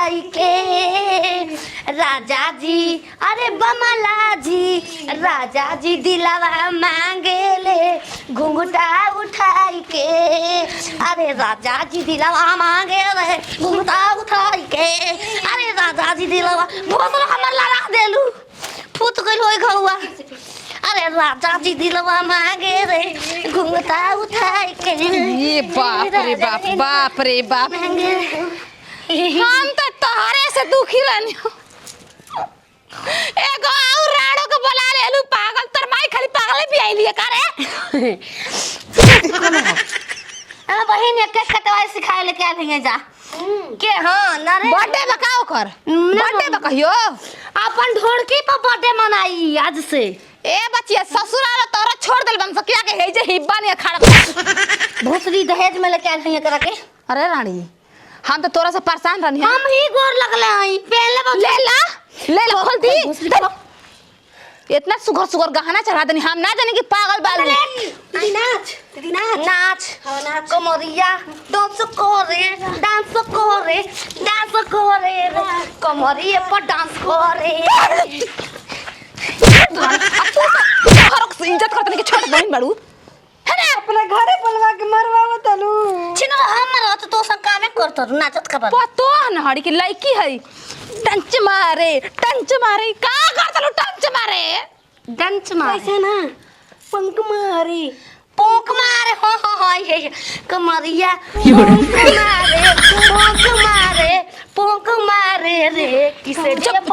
उठाई के राजा जी अरे बमला जी राजा जी दिलावा मांगेले घुंघटा उठाई के अरे राजा जी दिलावा मांगेले घुंघटा उठाई के अरे राजा जी दिलावा बहुत हमर लड़ा देलू फूट गइल होय घरवा अरे राजा जी दिलवा मांगे रे घुंघटा उठाई के ये बाप रे बाप बाप रे बाप हम तो तोहरे से दुखी रहनी एगो और राड़ो को बुला लेलू पागल तोर माई खाली पागल भी आइली का रे अरे बहिन एक कटवाई सिखाए लेके आ भैया जा के हां ना रे बर्थडे बकाओ कर बर्थडे बकहियो अपन ढोड़की पर बर्थडे मनाई आज से ए बच्चिया ससुराल तोरा छोड़ देल बन सकिया के हे जे हिब्बा ने खड़ा भोसरी दहेज में लेके आ भैया करा के अरे रानी हम तो तोरा से परेशान रहनी हम ही गोर लगले हई पहले ले ला खोल दी इतना सुगर सुगर गहना चढ़ा देनी हम ना जाने कि पागल बाल नाच कमरिया डांस करे कमरिया पर डांस करे इज्जत करतनी के छोट बहन बाड़ू है ना अपना घरे पलवा के मरवा तलू छिन हमर तो सब कामे करत नाचत का पतो न हड़ी की लड़की है टंच मारे का करतलू टंच मारे डंच मारे कैसे ना पंख मारी पोंख मारे हो ये कमरिया पोंख मारे रे किसे चुप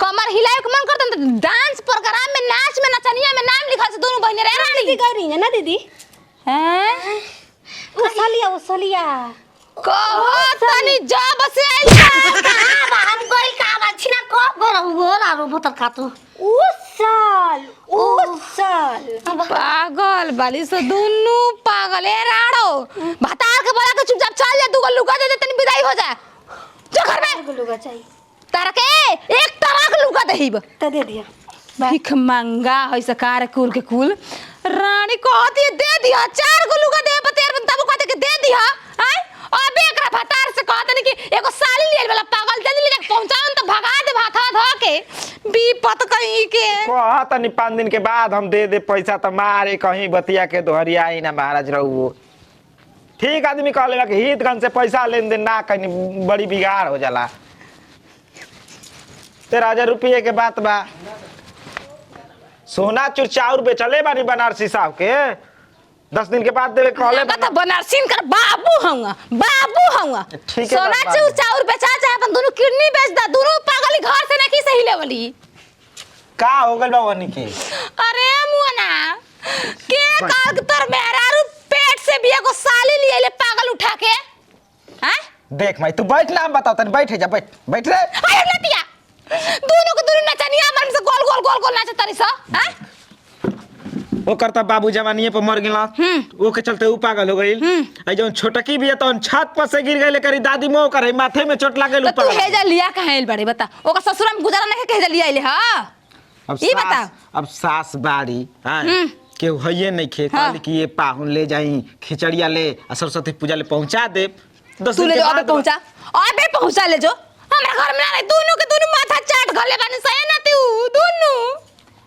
कमर हिलाए के मन करत डांस प्रोग्राम में नाच में नचनिया में नाम लिखा से दोनों बहने रे रानी कर रही है ना दीदी हैं उसलिया कहो तनी जब से आइल हम कोई काम अच्छी ना को गोरा रो बोतल खातो उस साल पागल बाली से दोनों पागल है राड़ो भतार के बोला के चुपचाप चल जा तू को लुका दे तनी विदाई हो जा जो घर में लुगा चाहिए तारा के एक तरह के लुका दहीब त दे दिया भिख मंगा है सकार कुल के कुल रानी कहती दे दिया 4 गो लुगा दे बतेर तब कहते के दे दिया हैं अबे एकरा भतार से कहते नहीं कि एगो साली लेल वाला पागल जल्दी ले पहुंचाओ तो भगा दे भाथा ध के बीपत कहीं के कहत नहीं 5 दिन के बाद हम दे दे पैसा तो मारे कहीं बतिया के दोहरिया ही ना महाराज रहू ठीक आदमी कह लेवा कि हितगंज से पैसा लेन देन ना कहीं बड़ी बिगाड़ हो जाला 13,000 रुपये के बात बा सोना चूर चाउर बेचले बानी बनारसी साहब के 10 दिन के बाद देवे कहले बता बनारसी कर बाबू हूंगा ठीक है सोना चूर चाउर बेचा चाहे अपन दोनों किडनी बेच दा दोनों पागल घर से नहीं सही लेवली का हो गइल बा वनी के अरे मुअना के काग तर मेहरारू पेट से भी एगो साली लिए ले पागल उठा के हैं देख भाई तू बैठ ना बता तनी बैठ जा बैठ रे अरे लतिया दोनों को दोनों नचनिया मन से गोल नाचत तनी सा हैं वो करता बाबू जवानीए पर मर गेला वो के चलते ऊ पागल हो गइल आई जौन छोटकी भी है तो छत पर से गिर गइले करी दादी मोह करे माथे में चोट लागल तो तू हेजा लिया कहां बड़े बता ओका ससुरा में गुजारा नहीं के हेजा लिया आइले हां ई बता अब सास बाड़ी हां के हइए नहीं खे कहली कि ये पाहुन ले जाई खिचड़िया ले आ सरस्वती पूजा ले पहुंचा दे तू ले अबे पहुंचा ले जो हमरा घर में नहीं दोनों के दोनों माथा चाट गले बानी सही ना तू दोनों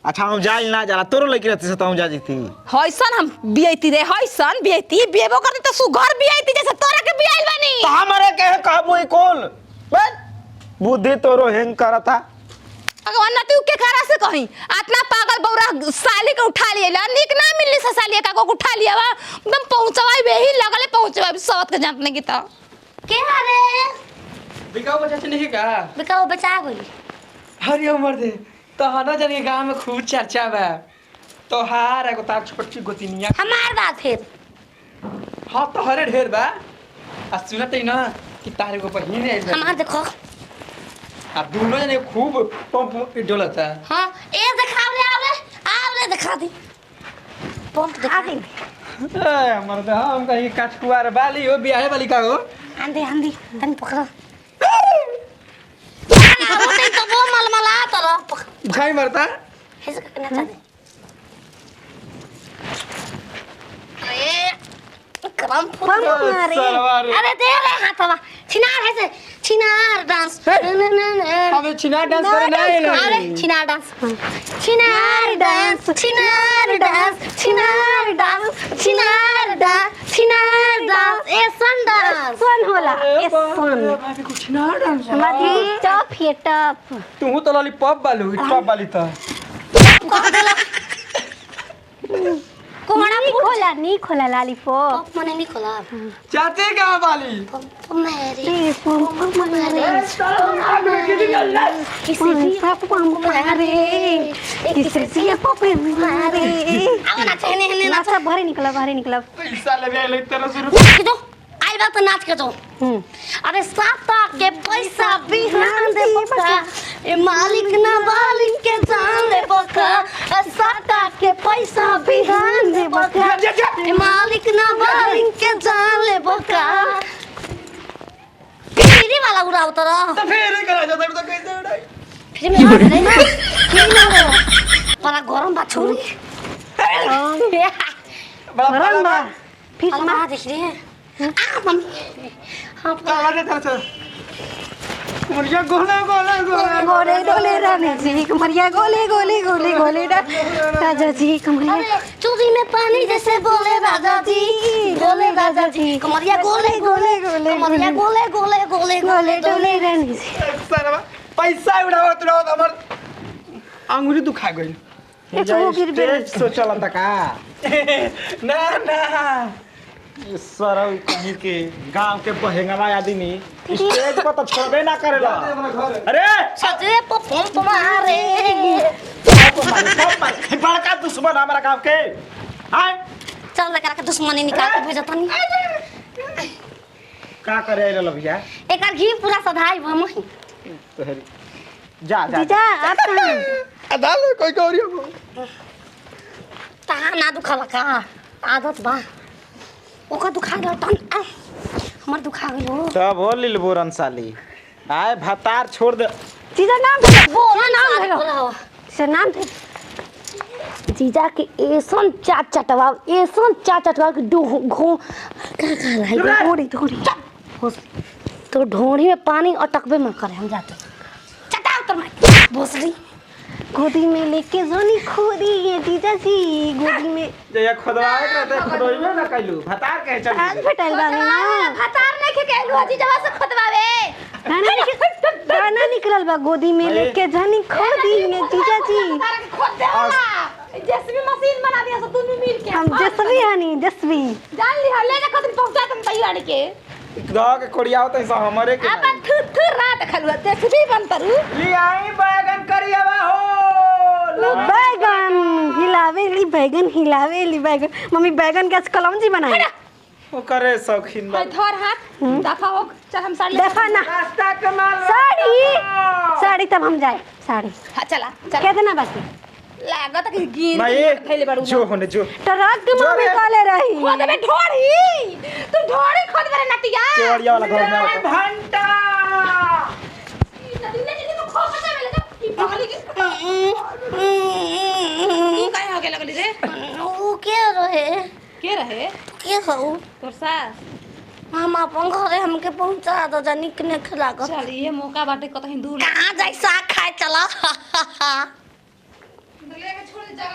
अच्छा हम जाइल ना जाला तोरो लगी रहती से तो हम जा जीती हइसन हम बियती रे हइसन बियती बेबो करती तो सु घर बियती जैसे तोरा के बियाइल बानी तो हमरे के कहबो ई कोल बस बुद्धि तोरो हेंग करता भगवान ना तू के करा से कहीं इतना पागल बौरा साली के उठा लिए ला निक ना मिलली से साली का को उठा लिया बा एकदम पहुंचवाई बेही लगले पहुंचवाई सवत के जानत नहीं की तो के रे बिकाऊ बचा नहीं का बिकाऊ बचा गई हरि उमर दे तो हना जाने गांव में खूब चर्चा बा तो हार एगो तार छोटी गोतिनिया हमार बात फिर हां तो हरे ढेर बा आ सुनत ही ना कि तारे को बहिन है हमार देखो अब दोनों जने खूब पंप डोलता हां ए दिखाव ले आवले दिखा दी पंप दिखा दी ए हमर दे हम कहीं काटकुआर वाली हो बियाह वाली का हो आंधी तन पकड़ो होते तो वो मलमला तो भाई मरता ऐसे करना चाहते अरे करम फुल सलवार अरे दे रे हाथवा छिनार है से छिनार डांस हमें छिनार डांस करना है अरे छिनार डांस छिनार डांस छिनार डांस छिनार डांस छिनार डांस छिनार डांस ए सन डांस सन होला ए सन भाभी कुछ छिनार डांस हमारी टॉप ये टॉप तू तो लॉलीपॉप वालू टॉप वाली तो कोहड़ा नहीं खोला लॉलीपॉप मने नहीं खोला चाची कहाँ वाली मेरी बाहर निकला पैसा ले ले तेरा शुरू आई बात नाच के तो अरे साता के पैसा बिहान दे बका ए मालिक ना मालिक के जान ले बका साता के पैसा बिहान दे बका ए मालिक ना मालिक के जान ले बका फिरी वाला उड़ा उतरा तो फिर करा जाता तो कैसे उड़ाई फिर में आ रही ना फिर ना बड़ा गरम बा छोरी गरम बा फिर मार देख रहे हैं मम्मी हाँ चला दे चल मुर्गिया गोले गोले गोले गोले डोले रानी जी कमरिया गोले गोले गोले गोले राजा जी कमरिया अरे चूड़ी में पानी जैसे बोले राजा जी बोले राजा जी कमरिया गोले गोले गोले कमरिया गोले गोले गोले गोले डोले रानी जी सारा पैसा उड़ाओ तुराओ हमर अंगुरी दुखा गई स्टेज तो चलता का ना ना सरौ कहीं के गांव के बहेंगवा आदमी स्टेज पर तो छोड़बे ना करेला अरे सजे पर तुम्हारे बड़का दुश्मन हमारा गांव के हाय चल लगा के दुश्मनी निकाल के भेजता नहीं का करे रे लभिया एक घी पूरा सधाई हम तोहरी जा जा जीजा आप कहां अदाल कोई कौरियो ता ना दुखाला का आदत बा ओका दुखा गयो तन हमर दुखा गयो सब हो लिल बोरन साली आए भतार छोड़ दे जीजा नाम वो नाम नाम है सर नाम थे जीजा के ऐसन चाट चटवा ऐसन चाट चटवा के डो घो का कहला है थोड़ी थोड़ी तो ढोड़ी में पानी अटकबे में करे हम जाते चटा उतर में भोसड़ी गोदी में लेके जोनी खोदी है जीजा जी गोदी में जया खोदवाए रहते खोदइबे ना कइलू भतार कहे चल आज फटाइल बानी ना खतार ने के कहलु अजी जवा से खतवावे गाना निकलल बा गोदी में लेके जानी खोदी है जीजा जी खोद दे जेसीबी मशीन बना दिया सब तुम मिल के हम जसवी हनी जसवी जान ली हले ना कदम पहुंचा तुम तैयार के दा के कोड़ियाओ त सब हमरे के अपन थु रात खलुआ जेसीबी बन तरू ली आई बैगन करियावा हो बैगन हिलावे ली बैगन मम्मी बैगन के कलौंजी बनाई ओ करे शौकीन बा धर हाथ दफा हो चल हम साड़ी देखा ना रास्ता के माल साड़ी तब हम जाए साड़ी हां चला चल कितना बाकी लागत कि गिर मैं बाड़ू जो होने जो ट्रक के मम्मी काले रही खोद में ढोड़ी तू ढोड़ी खोद बरे नतिया केवड़िया वाला घर में आओ घंटा नदी ने तो खो खचा में लगा ई पागल के काहे हो के लगली रे ओ के रहे के हो तोर सास हम अपन घरे हमके पहुंचा दो जानी के खिला कर चल ये मौका बाटे कतहीं दूर कहां जाई साग खाए चला लेके छोड़ जा